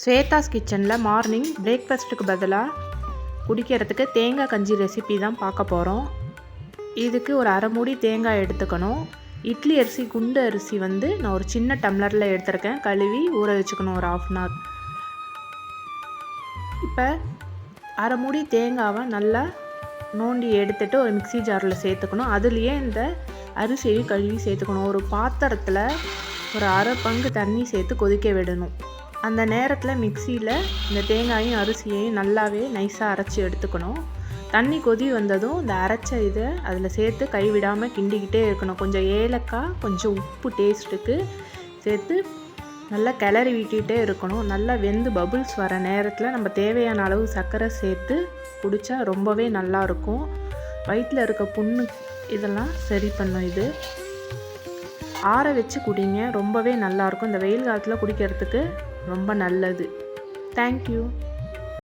ஸ்வேதாஸ் கிச்சனில் மார்னிங் பிரேக்ஃபாஸ்ட்டுக்கு பதிலாக குடிக்கிறதுக்கு தேங்காய் கஞ்சி ரெசிபி தான் பார்க்க போகிறோம். இதுக்கு ஒரு அரை மூடி தேங்காய் எடுத்துக்கணும். இட்லி அரிசி குண்டு அரிசி நான் ஒரு சின்ன டம்ளரில் எடுத்துருக்கேன். கழுவி ஊற வச்சுக்கணும் ஒரு 1/2 hour. இப்போ அரை மூடி தேங்காவை நல்லா நோண்டி எடுத்துகிட்டு ஒரு மிக்ஸி ஜாரில் சேர்த்துக்கணும். அதுலேயே இந்த அரிசியை கழுவி சேர்த்துக்கணும். ஒரு பாத்திரத்தில் ஒரு அரை பங்கு தண்ணி சேர்த்து கொதிக்க விடணும். அந்த நேரத்தில் மிக்சியில் இந்த தேங்காயும் அரிசியையும் நல்லாவே நைஸாக அரைச்சி எடுத்துக்கணும். தண்ணி கொதி வந்ததும் இந்த அரைச்ச இதை அதில் சேர்த்து கைவிடாமல் கிண்டிக்கிட்டே இருக்கணும். கொஞ்சம் ஏலக்காய், கொஞ்சம் உப்பு டேஸ்ட்டுக்கு சேர்த்து நல்லா கிளறி விட்டுகிட்டே இருக்கணும். நல்லா வெந்து பபுள்ஸ் வர நேரத்தில் நம்ம தேவையான அளவு சர்க்கரை சேர்த்து குடித்தா ரொம்பவே நல்லாயிருக்கும். வயிற்றில் இருக்க புண்ணு இதெல்லாம் சரி பண்ணும். இது ஆற வச்சு குடிங்க, ரொம்பவே நல்லாயிருக்கும். இந்த வெயில் காலத்தில் குடிக்கிறதுக்கு ரொம்ப நல்லது. தேங்க்யூ.